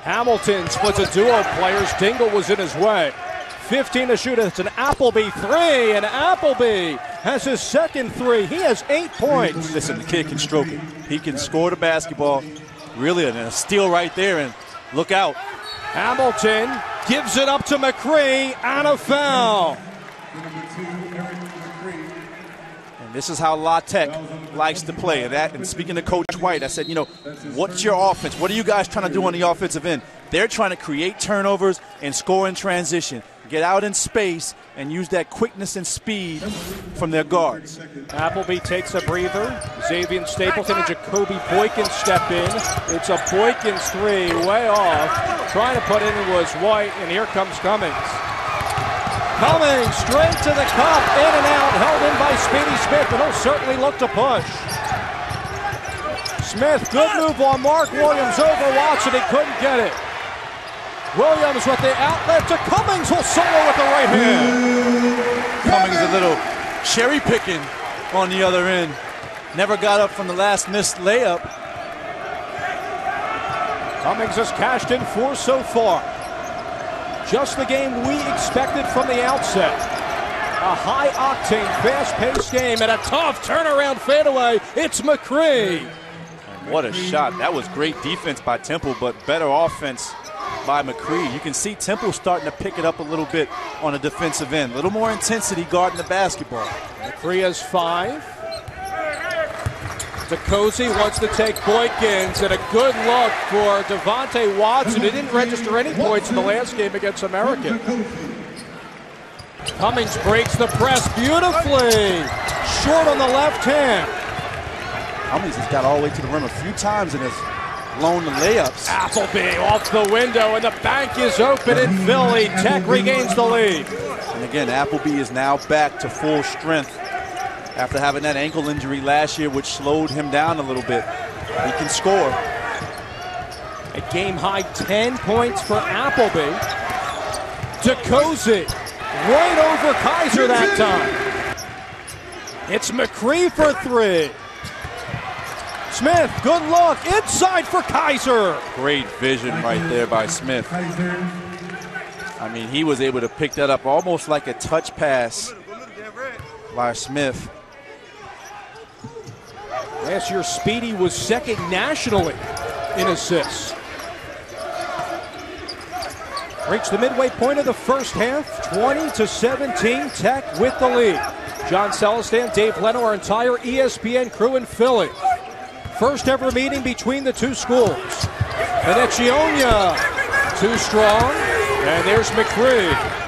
Hamilton splits a duo of players. Dingle was in his way. 15 to shoot. It's an Appleby three, and Appleby has his second three. He has 8 points. Listen, the kid can stroke it. He can score the basketball. Really, and a steal right there, and look out. Hamilton gives it up to McCree, and a foul. And this is how La Tech likes to play. And speaking to Coach White, I said, you know, what's your offense? What are you guys trying to do on the offensive end? They're trying to create turnovers and score in transition. Get out in space and use that quickness and speed from their guards. Appleby takes a breather. Xavier Stapleton and Jacoby Boykins step in. It's a Boykins three, way off. Trying to put in was White, and here comes Cummings. Cummings straight to the cup, in and out, held in by Speedy Smith, but he'll certainly look to push. Smith, good move on Mark Williams over Watson. He couldn't get it. Williams with the outlet to Cummings, who'll solo with the right hand. Cummings a little cherry picking on the other end. Never got up from the last missed layup. Cummings has cashed in 4 so far. Just the game we expected from the outset. A high-octane, fast-paced game and a tough turnaround fadeaway. It's McCree. And what a shot. That was great defense by Temple, but better offense by McCree. You can see Temple starting to pick it up a little bit on the defensive end. A little more intensity guarding the basketball. McCree has 5. DeCozy wants to take Boykins, and a good look for Devontae Watson. He didn't register any points in the last game against American. Cummings breaks the press beautifully. Short on the left hand. Cummings has got all the way to the rim a few times and has blown the layups. Appleby off the window, and the bank is open in Philly. Tech regains the lead. And again, Appleby is now back to full strength after having that ankle injury last year, which slowed him down a little bit. He can score. A game-high 10 points for Appleby. DeCozy right over Kaiser that time. It's McCree for 3. Smith, good look, inside for Kaiser. Great vision right there by Smith. I mean, he was able to pick that up almost like a touch pass by Smith. Last year, Speedy was second nationally in assists. Reached the midway point of the first half, 20-17, Tech with the lead. John Celestin, Dave Leno, our entire ESPN crew in Philly. First ever meeting between the two schools. Venezionia, too strong, and there's McCree.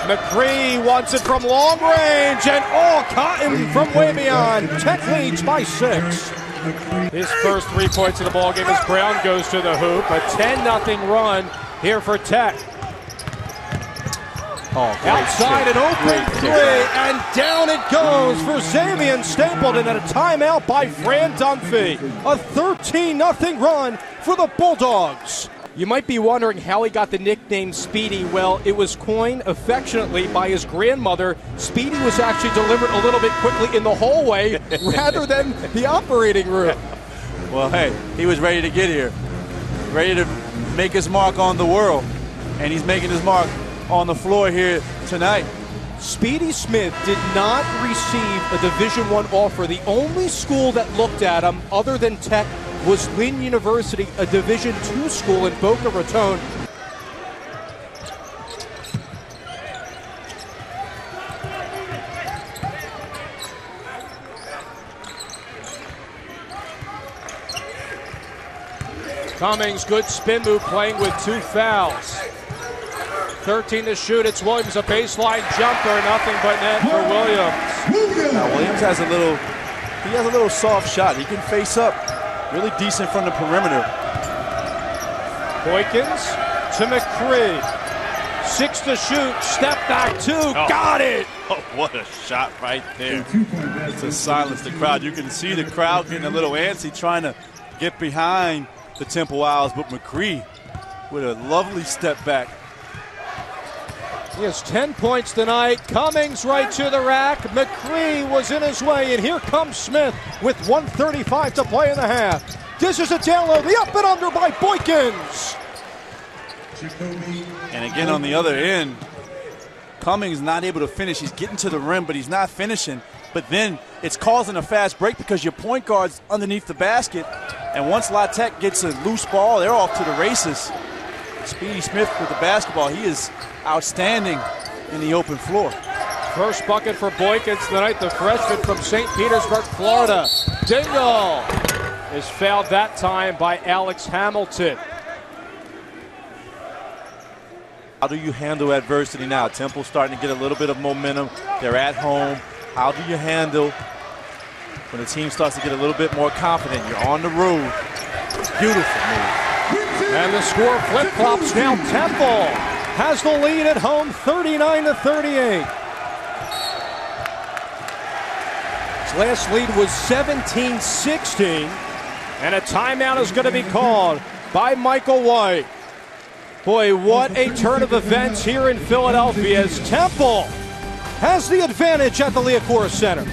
McCree wants it from long range, and Cotton from way beyond. Tech leads by 6. His first 3 points of the ballgame as Brown goes to the hoop. A 10-0 run here for Tech. Outside an open 3, and down it goes for Xavier Stapleton at a timeout by Fran Dunphy. A 13-0 run for the Bulldogs. You might be wondering how he got the nickname Speedy. Well, it was coined affectionately by his grandmother. Speedy was actually delivered a little bit quickly in the hallway rather than the operating room. Well, hey, he was ready to get here, ready to make his mark on the world, and he's making his mark on the floor here tonight. Speedy Smith did not receive a Division I offer. The only school that looked at him other than Tech was Lynn University, a Division II school in Boca Raton. Cummings, good spin move, playing with 2 fouls. 13 to shoot. It's Williams, a baseline jumper, nothing but net for Williams. Now Williams has a little soft shot. He can face up. Really decent from the perimeter. Boykins to McCree. 6 to shoot. Step back 2. Got it. Oh, what a shot right there. It's to silence the crowd. You can see the crowd getting a little antsy trying to get behind the Temple Owls, but McCree with a lovely step back. He has 10 points tonight. Cummings right to the rack. McCree was in his way, and here comes Smith with 1:35 to play in the half. Dishes it down low. The up and under by Boykins. And again on the other end, Cummings not able to finish. He's getting to the rim, but he's not finishing. But then it's causing a fast break because your point guard's underneath the basket. And once La Tech gets a loose ball, they're off to the races. Speedy Smith with the basketball. He is outstanding in the open floor. First bucket for Boykins tonight, the freshman from St. Petersburg, Florida. Dingle is fouled that time by Alex Hamilton. How do you handle adversity now? Temple's starting to get a little bit of momentum. They're at home. How do you handle when the team starts to get a little bit more confident? You're on the road. Beautiful move. And the score flip-flops now. Temple has the lead at home, 39-38. His last lead was 17-16. And a timeout is going to be called by Michael White. Boy, what a turn of events here in Philadelphia as Temple has the advantage at the Liacouras Center.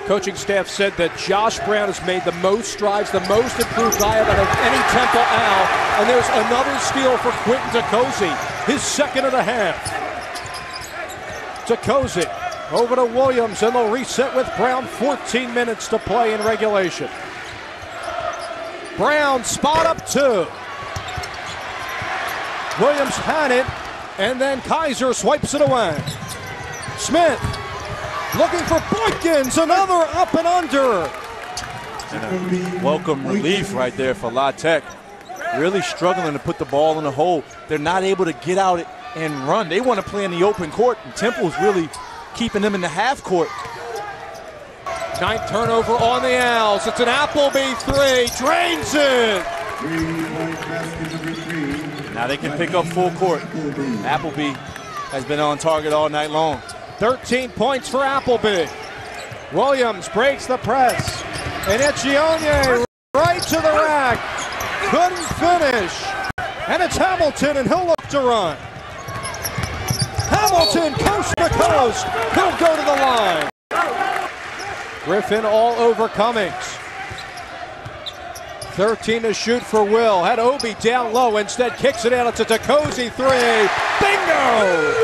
Coaching staff said that Josh Brown has made the most strides, the most improved guy out of any Temple out. And there's another steal for Quentin Tekosi, his second of the half. Tekosi over to Williams, and they'll reset with Brown. 14 minutes to play in regulation. Brown spot up two. Williams had it, and then Kaiser swipes it away. Smith looking for Boykins, another up and under. And a welcome relief right there for La Tech. Really struggling to put the ball in the hole. They're not able to get out and run. They want to play in the open court, and Temple's really keeping them in the half court. Ninth turnover on the Owls. It's an Appleby three. Drains it. Now they can pick up full court. Appleby has been on target all night long. 13 points for Appleby. Williams breaks the press. And Echione right to the rack. Couldn't finish. And it's Hamilton, and he'll look to run. Hamilton, coast to coast. He'll go to the line. Griffin all over Cummings. 13 to shoot for Will. Had Obi down low. Instead kicks it out. It's a Tekosi three. Bingo!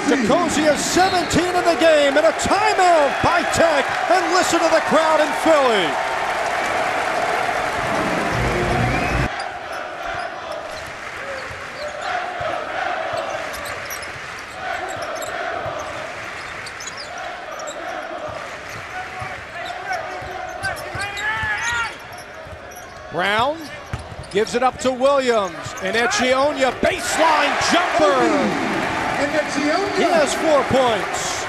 Tekosi has 17 in the game, and a timeout by Tech. And listen to the crowd in Philly. Brown gives it up to Williams, and Echione, baseline jumper. He has 4 points.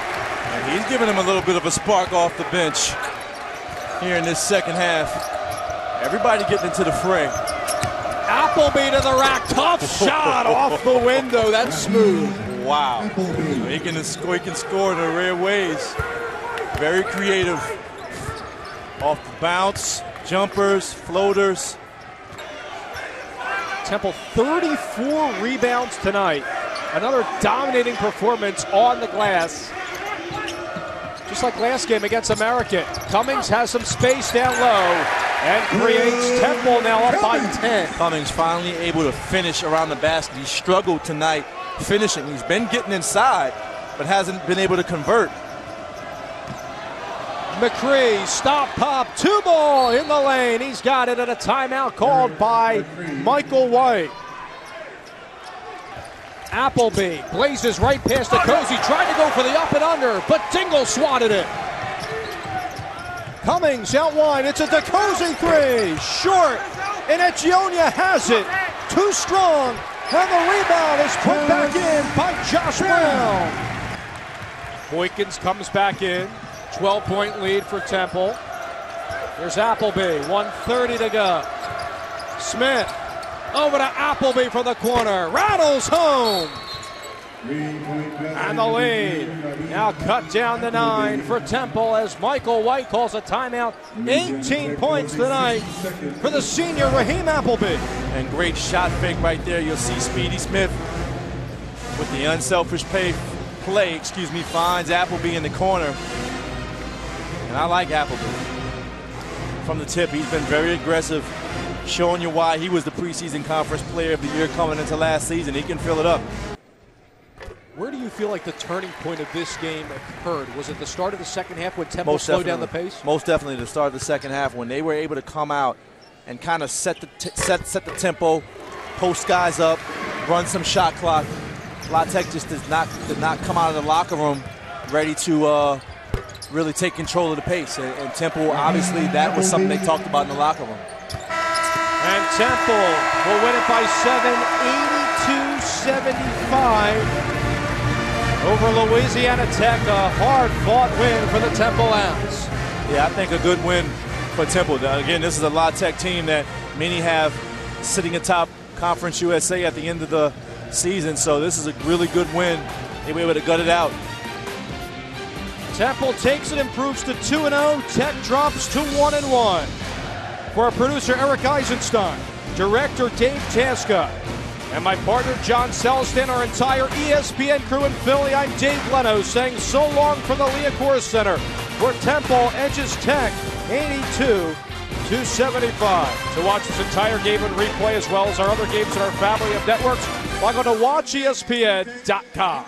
And he's giving him a little bit of a spark off the bench here in this second half. Everybody getting into the fray. Appleby to the rack, tough shot off the window. That's smooth. Wow. He can score in a rare ways. Very creative. Off the bounce. Jumpers, floaters. Temple 34 rebounds tonight. Another dominating performance on the glass. Just like last game against American. Cummings has some space down low and creates Temple now up by 10. Cummings finally able to finish around the basket. He struggled tonight finishing. He's been getting inside, but hasn't been able to convert. McCree, stop, pop, 2-ball in the lane. He's got it at a timeout called by Michael White. Appleby blazes right past Tekosi, tried to go for the up and under, but Dingle swatted it. Cummings out wide, it's a Tekosi three, short, and Echione has it. Too strong, and the rebound is put back in by Josh Brown. Boykins comes back in. 12-point lead for Temple. Here's Appleby, 1:30 to go. Smith over to Appleby for the corner. Rattles home. And the lead now cut down to 9 for Temple as Michael White calls a timeout. 18 points tonight for the senior Raheem Appleby. And great shot fake right there. You'll see Speedy Smith with the unselfish play, finds Appleby in the corner. And I like Appleby. From the tip, he's been very aggressive, showing you why he was the preseason conference player of the year coming into last season. He can fill it up. Where do you feel like the turning point of this game occurred? Was it the start of the second half when Temple slowed down the pace? Most definitely the start of the second half when they were able to come out and kind of set the tempo, post guys up, run some shot clock. La Tech just did not come out of the locker room ready to really take control of the pace. And Temple, obviously, that was something they talked about in the locker room. And Temple will win it by 7, 82-75 over Louisiana Tech. A hard-fought win for the Temple Owls. Yeah, I think a good win for Temple. Now, again, this is a La Tech team that many have sitting atop Conference USA at the end of the season, so this is a really good win. They were able to gut it out. Temple takes it, improves to 2-0. Tech drops to 1-1. For our producer, Eric Eisenstein, director, Dave Tasca, and my partner, John Selston, our entire ESPN crew in Philly, I'm Dave Leno saying so long from the Liacouras Center, where Temple edges Tech 82-75. To watch this entire game in replay as well as our other games in our family of networks, log on to WatchESPN.com.